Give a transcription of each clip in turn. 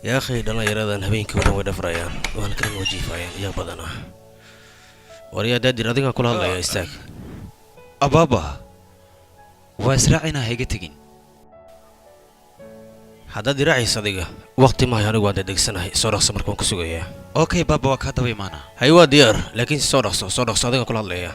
يا أخي دلنا يرادان هبين كونا ودفريان وأنا كان وجيفايان يا بدنا وريا دادي رادينا كل هذا يا إستاك أبابا وأسرعنا هيجتين هذا دراعي صديقة وقت ما يهرب وعند ديك سنة صورة سمر كون كسوجيا أوكي بابا وكذا بيمانا هيوا ديار لكن صورة صديقة كل هذا يا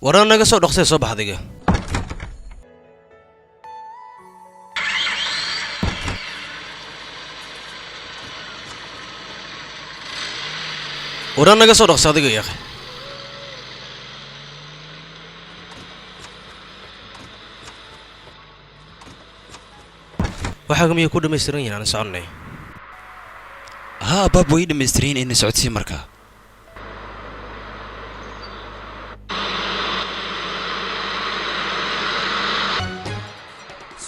ورانا قصة رخصة صباح ذيك ورانا قصة رخصة ذيك يا أخي وحاكم يكون مسترين عن سعرني ها بابا وين مسترين إن سعودي مركا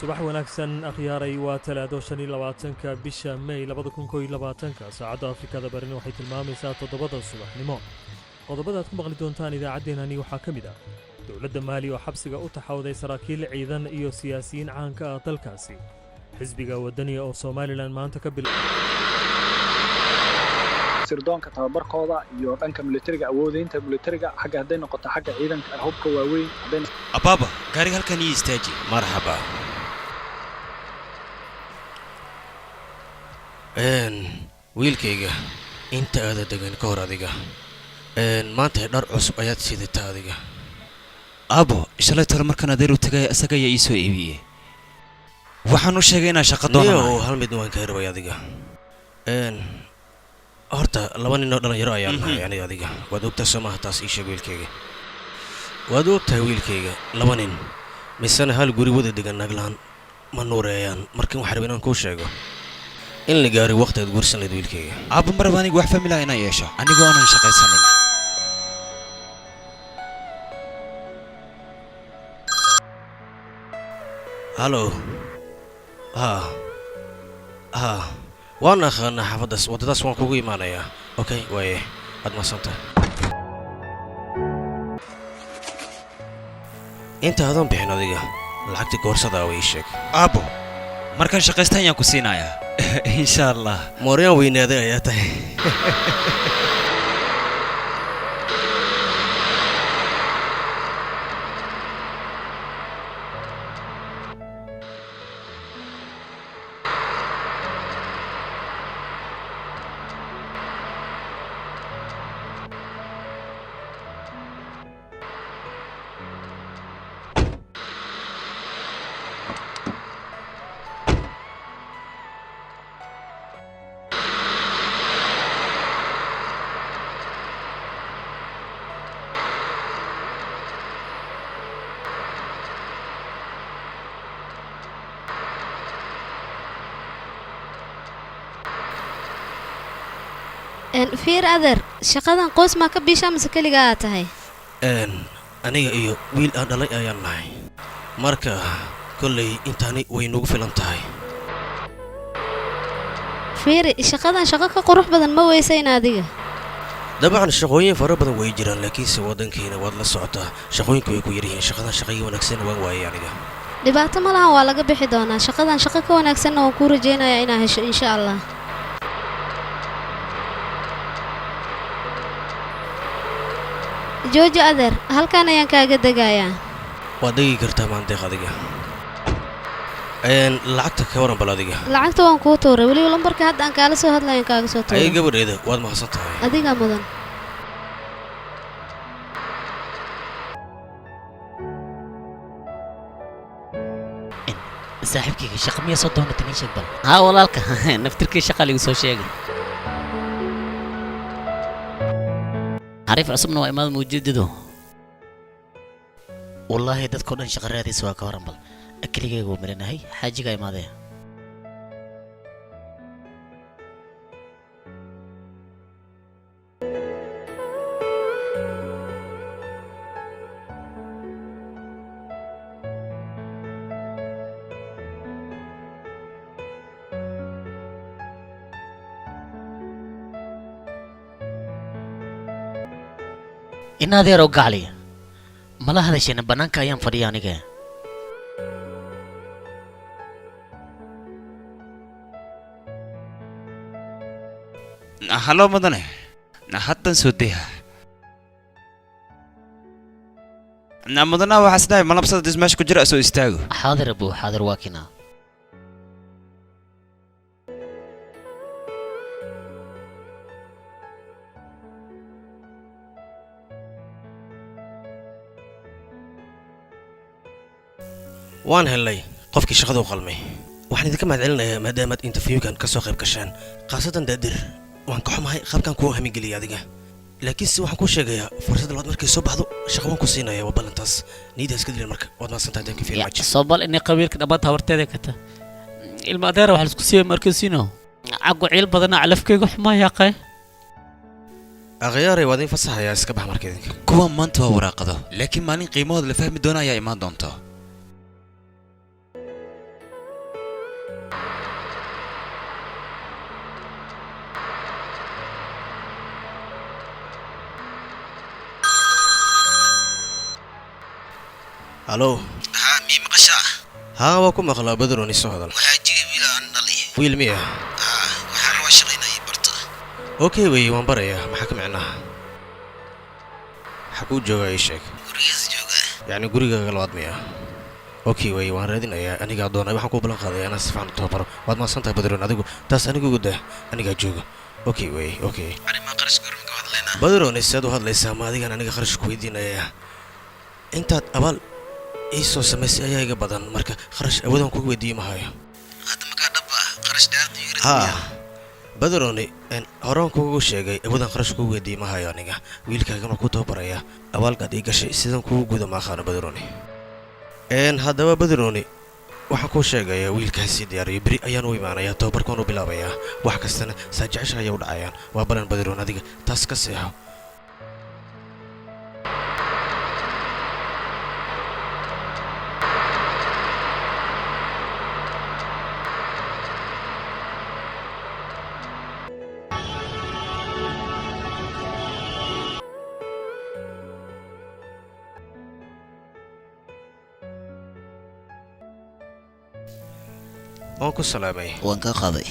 subax wanaagsan akhyaaray waa talaado 25-ka bisha May 2022 saacada Afrikada Bari waxay tilmaamaysaa 7da subaxnimo qodobada aad ku maqli doontaan idaacadeennani waxaa ka mid ah dawladda Maali oo xabsiga u taxawday saraakiil ciidan iyo siyaasiyiin caan ka ah dalkaasi xisbiga wadaniga oo Soomaaliland maanta ka sirdoonka tababarkooda iyo dhanka militariga awoodeynta militariga xagga haday noqoto xagga ciidanka hubka waaweyn haday أبابا gaariga halkan ii istaaji مرحبا wiilkayga inta aad degan ka hor adiga maanta dhar cusub ayaad sidataa adiga abo shalay tolo markaan adeer u tagay asaga ayaa ii soo iibiyey waxaan u sheegay inaan shaqo doonayo hal mid waan ka rabay adiga horta laba nin oo dhalinyaro ayaan nahay aniga adiga waad ogtaa somaha taas ii sheeg wiilkayga waad ogtahay wiilkayga laba nin misana hal guri wada degan naglaan ma nuureeyaan markan waxaan rabay inaan kuu sheego in la gaaro waqtigaad guursan lahayd wiilkayga abo marba anigu wax family ah inaan yeesho anigoo aanan shaqaysanin hallo waan aqaanaa xaafaddaas waddadaas waan kugu imaanayaa okay waaye waad mahadsantahay inta aadan bixin adiga lacagta goorsada waa ii sheeg abo markaan shaqaysta ayaan ku siinayaa insha Allah mooryaan weynaaday ayaa tahay fiir adeer shaqadan qoys ma ka bisha mise kaliga aad tahay aniga iyo wiil aan dhalay ayaan nahay marka kolley intaani way nagu filan tahay fiir shaqadan shaqo ka qurux badan ma weysayn adiga dabcan shaqooyin fara badan way jiraan laakiinse wadankeena waad la socotaa shaqooyinku way ku yaryihiin shaqadan shaqooyin wanaagsan waan waayay aniga dhibaato ma lahan waa laga bixi doonaa shaqadan shaqo ka wanaagsan oo ku rajeynayaa inaa hesho insha Allah jooji adeer halkaan ayaan kaaga degayaa waad degi kartaa maandeeq adiga lacagta ka waran bal adiga lacagta waan kuu tuuray weliba lambarka hadda aan kaala soo hadlayan kaaga soo tuuray ay gabadheeda waad mahadsan tahay adiga mudan saaxiibkayga shaqa miyaa soo doonatay nin sheeg bal haa walaalka naftirkii shaqa ligu soo sheegay عارف عصبنا وإمام موجود والله دad كودن shaqareedis waa ka waran bal akligeyga oo marinahay xaajiga imaadee inadeero gaali mala hadashayna banaanka ayaan fadhiya aniga hallo madane haddan soo daya madana waxaa isdhahay malabsada dismaash ku jira soo istaago xaadir abu xaadir waa kina waan helnay qofkii shaqada u qalmay waxaan idinka mahadcelinayaa maadaamaad interviewkan ka soo qayb gasheen khaasatan daadir waan ka xumahay qaabkan kuu hamigeliyay adiga laakiinse waxaan kuu sheegayaa fursad labaad markay soo baxdo shaqo waan ku siinaya waa ballantaas niyadda iska dilin marka waad mahadsantahay thank you very much soobal inay qabiilka dhammaanta habarteeda kata ilma adeera waxaa isku siiyay markasiino cagu ciil badana calafkeyga xumaa yaaqay akhyaarey waad in fasaxayaa iska bax marka idinka kuwa maanta waa waraaqado laakiin maalin qiimahooda la fahmi doona ayaa imaan doonta halo ها مي مقشا haa waa ku maqlaa badrooni soo hadal waxaa jiri wiil aan dhalay wiil miya waxaan waa shaqaynayay barta okay wey waan barayaa maxaa ka micnaha maxaa kuu joogaa ii sheeg gurigaas jooga yacni gurigaaga labaad miya okay wey waan raadinayaa anigaa doonay waxaan kuu ballan qaadaya inaan si fiican u tababaro waad mahadsantahay badroon adigu taas anigu ugu dah anigaa jooga okay wey okay arrimaha qarashka hormanka hadlaynaa badrooni saad u hadlaysaa ma adigaan aniga kharash ku weydiinayaa intaad abaal ii soo samaysay ayaa iga badan marka kharash awoodaan kugu weydiiye mahayo hadda makaa dhab ah qarash dheerad iga haa badrooni horaan kugu sheegay awoodaan kharash kugu weydiiye mahayo aniga wiilkaagana kuu tababarayaa abaalkaad ii gashay sidaan kugu guda maaqaano badrooni haddaba badrooni waxaan kuu sheegayaa wiilkaasii diyaariyo beri ayaan u imaanayaa tababarkaan u bilaabayaa wax kastana saa jecesha ayay u dhacayaan waa balan badroon adiga taas ka seexo waan ku salaamay waan ka qaaday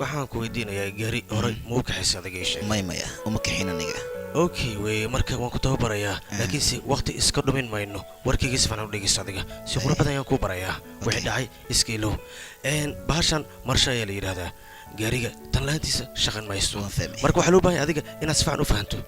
waxaan ku weydiinayaa gaari horay ma u kaxaysa adiga ii sheeg maya uma kaxin aniga okay wey marka waan ku tababarayaa laakiinse waqti iska dhumin mayno warkayga si fiican u dhegeysta adiga si qurux badan ayaan kuu barayaa wixii dhacay iska ilow bahashan marsha ayaa la yidhaahdaa gaariga tan lahaantiisa shaqan maysto marka waxaa loo baahan adiga inaad si fiican u fahanto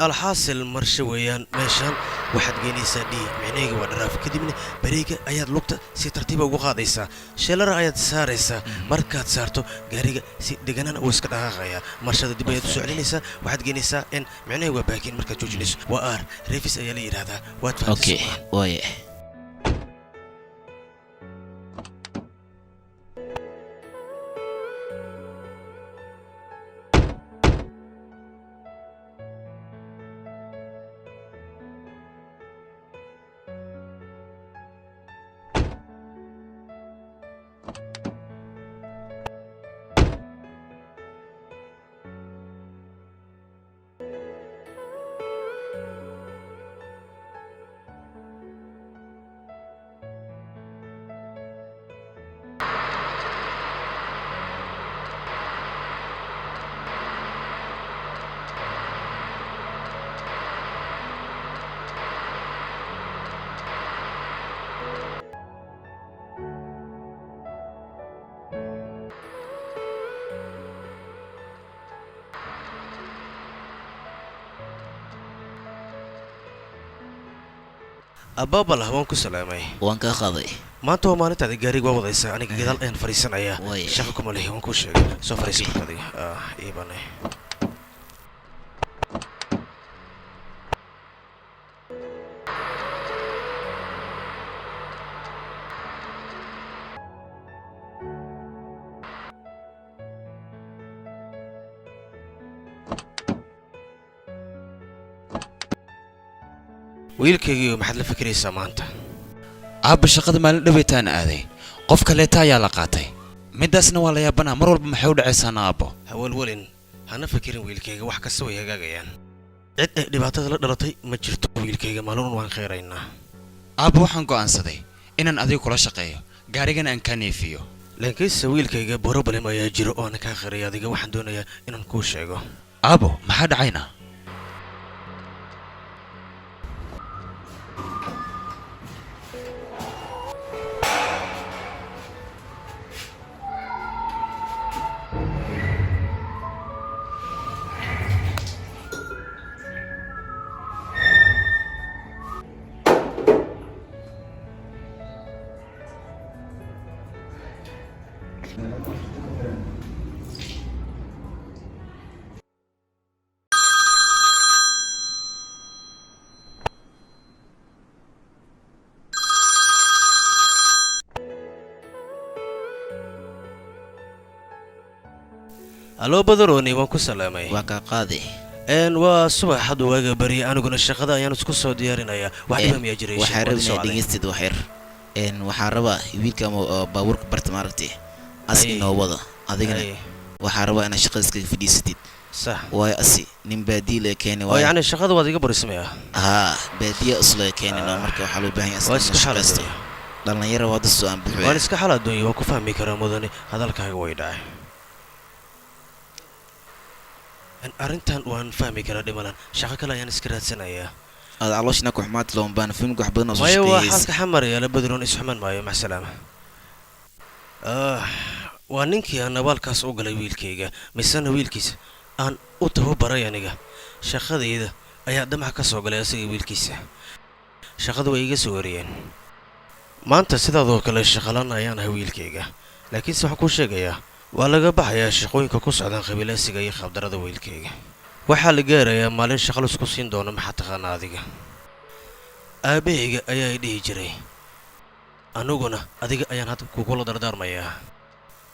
alxaasil marshe weeyaan meeshaan waxaad geynaysaa d micnaheyga waa dharaaf kadibna bareega ayaad lugta si tartiiba ugu qaadaysaa sheelara ayaad saaraysaa markaad saarto gaariga si deganaan uu iska dhaqaaqayaa marshada dib ayaad u soo celinaysaa waxaad geynaysaa micnaheyga waa baakin markaad joojinayso waa aar reefis ayaa la yidhaahdaa waad okay waaye abaabalah waan ku salaamay waan ka qaaday maanta waa maalintaada gaariga waa wadaysaa aniga gadaal ayaan fadhiisanayaa shaqa kuma lehi waan kuu sheegay soo fadhiisa marka adiga iibanay wiilkaygiiyo maxaad la fikiraysaa maanta aabba shaqada maalin dhaweytaan aaday qof kaleeta ayaa la qaatay middaasna waa la yaabanaa mar walba maxay u dhacaysaana aabbo hawalwalin hana fikirin wiilkayga wax kasta way hagaagayaan cid ay dhibaatada la dhalatay ma jirto wiilkayga maalin waan khayraynaa aabba waxaan go'aansaday inaan adiga kula shaqeeyo gaarigana aan kaa neefiyo laakiinse wiilkayga borobalem ayaa jiro oo ana kaa khayray adiga waxaan doonayaa inaan kuu sheego aabbo maxaa dhacayna aloo badaroni waan ku salaamay waa kaa qaadi waa subax hadda waaga bari aniguna shaqada ayaan isku soo diyaarinayaa wax dhiba miyaa jiray waxaa rabnaa dhegeystid waxyar waxaa rabaa wiilka baabuurka barta maaragtay asi inoo wada adigana waxaa rabaa inaad shaqada iskaga fadhiisatid sax waayo asi nin baadiye lee keeni oo yacni shaqada waad iga barismaya haa baadiye islee keenino marka waxaa loo baahan yahay waa iska xaladooy dhalinyaro waa dad soo aan buuxo waan iska xaladooy waan ku fahmi karaa mudane hadalkaaga way dhacay arrintan waan fahmi karaa dhimalan shaqo kale ayaan iska raadsanayaa aad calooshina ku xumaad loon baan filmka wax badan oo soo maya waa shaqeeyay xalka xamaraya la badroon isxuman maayo maxsalaama waa ninkii aan nabaalkaas u galay wiilkayga misena wiilkiisa aan u tababaray aniga shaqadayda ayaa damac ka soo galay asaga wiilkiisa shaqada way iga soo wariyeen maanta sidaadoo kale shaqalaan ayaan ahay wiilkayga laakiinse waxaan kuu sheegayaa waa laga baxayaa shaqooyinka ku socdaan qabiilaysiga iyo qaabdarada wiilkayga waxaa la gaarayaa maalin shaqo laisku siin doono maxaa taqaanaa adiga aabahayga ayaa i dhihi jiray aniguna adiga ayaan hadda kugula dardaarmayaa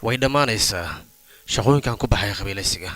way dhammaanaysaa shaqooyinkan ku baxaya qabiilaysiga